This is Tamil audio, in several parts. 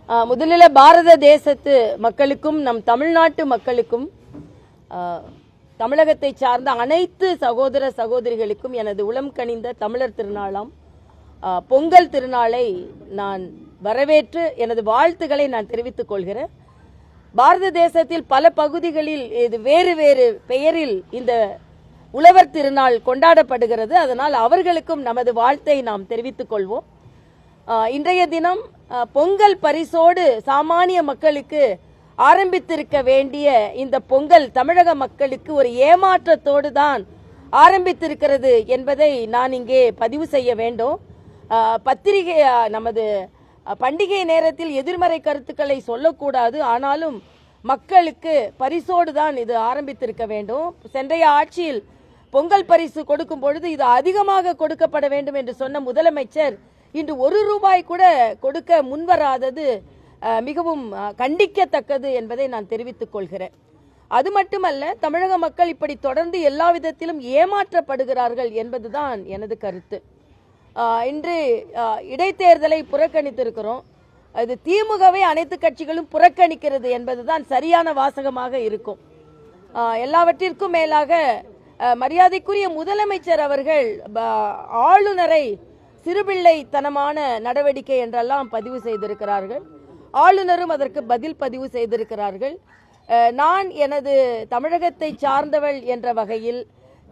முதலில் பாரத தேசத்து மக்களுக்கும் நம் தமிழ்நாட்டு மக்களுக்கும் தமிழகத்தை சார்ந்த அனைத்து சகோதர சகோதரிகளுக்கும் எனது உளம் கனிந்த தமிழர் திருநாளாம் பொங்கல் திருநாளை நான் வரவேற்று எனது வாழ்த்துக்களை நான் தெரிவித்துக் கொள்கிறேன். பாரத தேசத்தில் பல பகுதிகளில் இது வேறு வேறு பெயரில் இந்த உழவர் திருநாள் கொண்டாடப்படுகிறது. அதனால் அவர்களுக்கும் நமது வாழ்த்தை நாம் தெரிவித்துக் கொள்வோம். இன்றைய தினம் பொங்கல் பரிசோடு சாமானிய மக்களுக்கு ஆரம்பித்திருக்க வேண்டிய இந்த பொங்கல் தமிழக மக்களுக்கு ஒரு ஏமாற்றத்தோடு தான் ஆரம்பித்திருக்கிறது என்பதை நான் இங்கே பதிவு செய்ய வேண்டும். பத்திரிகை நமது பண்டிகை நேரத்தில் எதிர்மறை கருத்துக்களை சொல்லக்கூடாது. ஆனாலும் மக்களுக்கு பரிசோடு தான் இது ஆரம்பித்திருக்க வேண்டும். சென்றைய ஆட்சியில் பொங்கல் பரிசு கொடுக்கும் பொழுது இது அதிகமாக கொடுக்கப்பட வேண்டும் என்று சொன்ன முதலமைச்சர் இன்று ₹1 கூட கொடுக்க முன்வராதது மிகவும் கண்டிக்கத்தக்கது என்பதை நான் தெரிவித்துக் கொள்கிறேன். அது மட்டுமல்ல, தமிழக மக்கள் இப்படி தொடர்ந்து எல்லா விதத்திலும் ஏமாற்றப்படுகிறார்கள் என்பதுதான் எனது கருத்து. இன்று இடைத்தேர்தலை புறக்கணித்திருக்கிறோம். அது திமுகவை அனைத்து கட்சிகளும் புறக்கணிக்கிறது என்பதுதான் சரியான வாசகமாக இருக்கும். எல்லாவற்றிற்கும் மேலாக மரியாதைக்குரிய முதலமைச்சர் அவர்கள் ஆளுநரை சிறுபிள்ளைத்தனமான நடவடிக்கை என்றெல்லாம் பதிவு செய்திருக்கிறார்கள். ஆளுநரும் அதற்கு பதில் பதிவு செய்திருக்கிறார்கள். நான் எனது தமிழகத்தை சார்ந்தவள் என்ற வகையில்,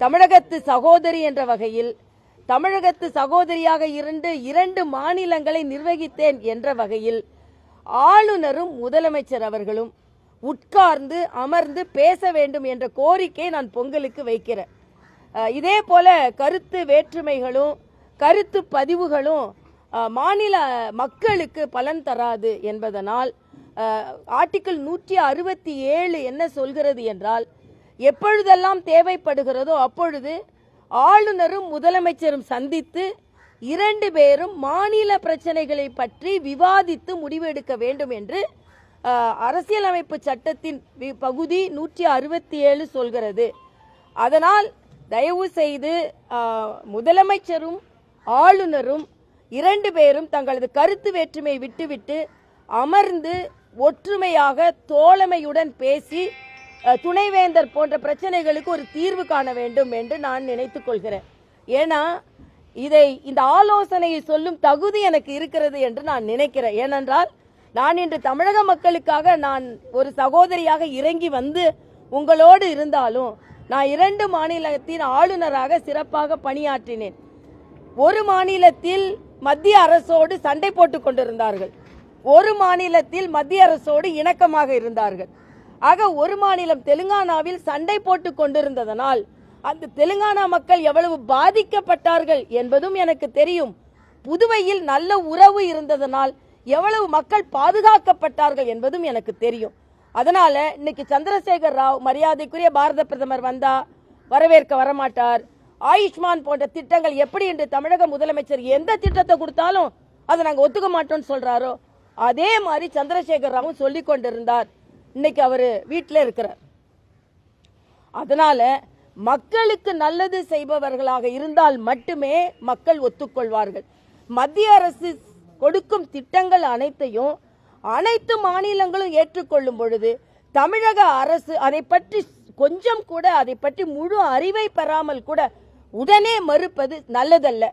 தமிழகத்து சகோதரி என்ற வகையில், தமிழகத்து சகோதரியாக இருந்து 2 மாநிலங்களை நிர்வகித்தேன் என்ற வகையில் ஆளுநரும் முதலமைச்சர் அவர்களும் உட்கார்ந்து அமர்ந்து பேச வேண்டும் என்ற கோரிக்கை நான் பொங்கலுக்கு வைக்கிறேன். இதே போல கருத்து வேற்றுமைகளும் கருத்து பதிவுகளும் மாநில மக்களுக்கு பலன் தராது என்பதனால் ஆர்டிகிள் 167 என்ன சொல்கிறது என்றால், எப்பொழுதெல்லாம் தேவைப்படுகிறதோ அப்பொழுது ஆளுநரும் முதலமைச்சரும் சந்தித்து 2 பேரும் மாநில பிரச்சனைகளை பற்றி விவாதித்து முடிவெடுக்க வேண்டும் என்று அரசியலமைப்பு சட்டத்தின் பகுதி 167 சொல்கிறது. அதனால் தயவு செய்து முதலமைச்சரும் ஆளுநரும் 2 பேரும் தங்களது கருத்து வேற்றுமை விட்டுவிட்டு அமர்ந்து ஒற்றுமையாக தோழமையுடன் பேசி துணைவேந்தர் போன்ற பிரச்சனைகளுக்கு ஒரு தீர்வு காண வேண்டும் என்று நான் நினைத்துக் கொள்கிறேன். ஏன்னா இந்த ஆலோசனையை சொல்லும் தகுதி எனக்கு இருக்கிறது என்று நான் நினைக்கிறேன். ஏனென்றால் நான் இன்று தமிழக மக்களுக்காக நான் ஒரு சகோதரியாக இறங்கி வந்து உங்களோடு இருந்தாலும் நான் 2 மாநிலத்தின் ஆளுநராக சிறப்பாக பணியாற்றினேன். ஒரு மாநிலத்தில் மத்திய அரசோடு சண்டை போட்டுக் கொண்டிருந்தார்கள், ஒரு மாநிலத்தில் மத்திய அரசோடு இணக்கமாக இருந்தார்கள். ஆக ஒரு மாநிலம் தெலுங்கானாவில் சண்டை போட்டுக் கொண்டிருந்ததனால் அந்த தெலுங்கானா மக்கள் எவ்வளவு பாதிக்கப்பட்டார்கள் என்பதும் எனக்கு தெரியும். புதுவையில் நல்ல உறவு இருந்ததனால் எவ்வளவு மக்கள் பாதுகாக்கப்பட்டார்கள் என்பதும் எனக்கு தெரியும். அதனால இன்னைக்கு சந்திரசேகர் ராவ் மரியாதைக்குரிய பாரத பிரதமர் வந்தா வரவேற்க வரமாட்டார். ஆயுஷ்மான் போன்ற திட்டங்கள் எப்படி என்று தமிழக முதலமைச்சர் எந்த திட்டத்தை கொடுத்தாலும் அதை நாங்க ஒத்துக்க மாட்டோம்னு சொல்றாரோ அதே மாதிரி சந்திரசேகர் ராவும் சொல்லிக் கொண்டிருந்தார். இன்னைக்கு அவரு வீட்டில் இருக்கிறார். அதனால மக்களுக்கு நல்லது செய்பவர்களாக இருந்தால் மட்டுமே மக்கள் ஒத்துக்கொள்வார்கள். மத்திய அரசு கொடுக்கும் திட்டங்கள் அனைத்தையும் அனைத்து மாநிலங்களும் ஏற்றுக்கொள்ளும் பொழுது தமிழக அரசு அதை பற்றி கொஞ்சம் கூட அதை பற்றி முழு அறிவை பெறாமல் கூட உடனே மறுப்பது நல்லதல்ல.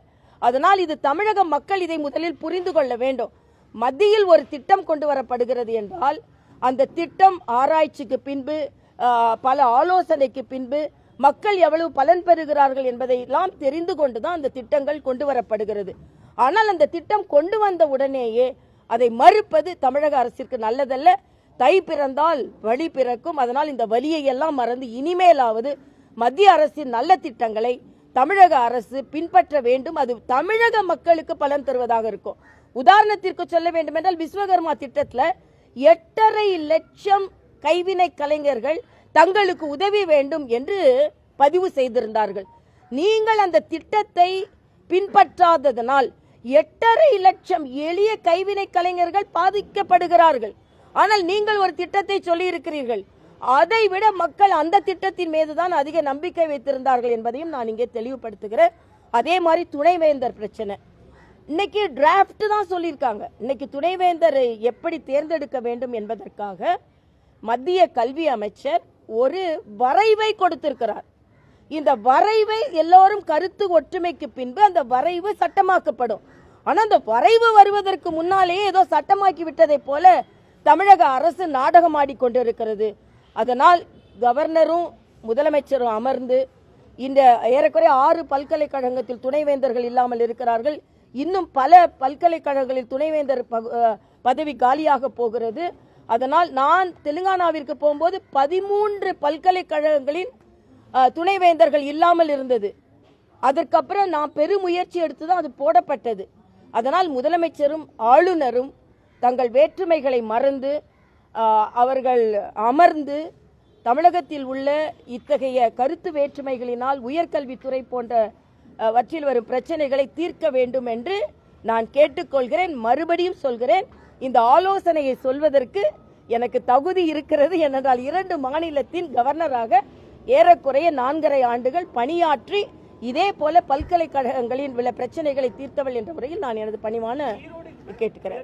அதனால் இது தமிழக மக்கள் இதை முதலில் புரிந்து கொள்ள வேண்டும். மத்தியில் ஒரு திட்டம் கொண்டு வரப்படுகிறது என்றால் அந்த திட்டம் ஆராய்ச்சிக்கு பின்பு பல ஆலோசனைக்கு பின்பு மக்கள் எவ்வளவு பலன் பெறுகிறார்கள் என்பதை எல்லாம் தெரிந்து கொண்டுதான் அந்த திட்டங்கள் கொண்டு வரப்படுகிறது. ஆனால் அந்த திட்டம் கொண்டு வந்த உடனேயே அதை மறுப்பது தமிழக அரசிற்கு நல்லதல்ல. தை பிறந்தால் வழி பிறக்கும். அதனால் இந்த வலியை எல்லாம் மறந்து இனிமேலாவது மத்திய அரசின் நல்ல திட்டங்களை தமிழக அரசு பின்பற்ற வேண்டும். அது தமிழக மக்களுக்கு பலன் தருவதாக இருக்கும். உதாரணத்திற்கு சொல்ல வேண்டும் என்றால் விஸ்வகர்மா திட்டத்தில் 8.5 லட்சம் கைவினை கலைஞர்கள் தங்களுக்கு உதவி வேண்டும் என்று பதிவு செய்திருந்தார்கள். நீங்கள் அந்த திட்டத்தை பின்பற்றாததனால் 8.5 லட்சம் எளிய கைவினை கலைஞர்கள் பாதிக்கப்படுகிறார்கள். ஆனால் நீங்கள் ஒரு திட்டத்தை சொல்லி இருக்கிறீர்கள். அதை விட மக்கள் அந்த திட்டத்தின் மீதுதான் அதிக நம்பிக்கை வைத்திருந்தார்கள் என்பதையும் நான் இங்கே தெளிவுபடுத்துகிறேன். அதே மாதிரி துணைவேந்தர் பிரச்சனை, இன்னைக்கு டிராஃப்ட் தான் சொல்லியிருக்காங்க. இன்னைக்கு துணைவேந்தர் எப்படி தேர்ந்தெடுக்க வேண்டும் என்பதற்காக மத்திய கல்வி அமைச்சர் ஒரு வரைவை கொடுத்திருக்கிறார். இந்த வரைவை எல்லோரும் கருத்து ஒற்றுமைக்கு பின்பு அந்த வரைவு சட்டமாக்கப்படும். ஆனா அந்த வரைவு வருவதற்கு முன்னாலேயே ஏதோ சட்டமாக்கி விட்டதை போல தமிழக அரசு நாடகமாடி கொண்டிருக்கிறது. அதனால் கவர்னரும் முதலமைச்சரும் அமர்ந்து இந்த ஏறக்குறைய 6 பல்கலைக்கழகத்தில் துணைவேந்தர்கள் இல்லாமல் இருக்கிறார்கள். இன்னும் பல பல்கலைக்கழகங்களில் துணைவேந்தர் பதவி காலியாக போகிறது. அதனால் நான் தெலுங்கானாவிற்கு போகும்போது 13 பல்கலைக்கழகங்களின் துணைவேந்தர்கள் இல்லாமல் இருந்தது. அதற்கப்புறம் நான் பெருமுயற்சி எடுத்துதான் அது போடப்பட்டது. அதனால் முதலமைச்சரும் ஆளுநரும் தங்கள் வேற்றுமைகளை மறந்து அவர்கள் அமர்ந்து தமிழகத்தில் உள்ள இத்தகைய கருத்து வேற்றுமைகளினால் உயர்கல்வித்துறை போன்றவற்றில் வரும் பிரச்சனைகளை தீர்க்க வேண்டும் என்று நான் கேட்டுக்கொள்கிறேன். மறுபடியும் சொல்கிறேன், இந்த ஆலோசனையை சொல்வதற்கு எனக்கு தகுதி இருக்கிறது. ஏனென்றால் 2 மாநிலத்தின் கவர்னராக ஏறக்குறைய 4.5 ஆண்டுகள் பணியாற்றி இதே போல பல்கலைக்கழகங்களின் பிரச்சனைகளை தீர்த்தவள் என்ற முறையில் நான் எனது பணிவான கேட்டுக்கிறேன்.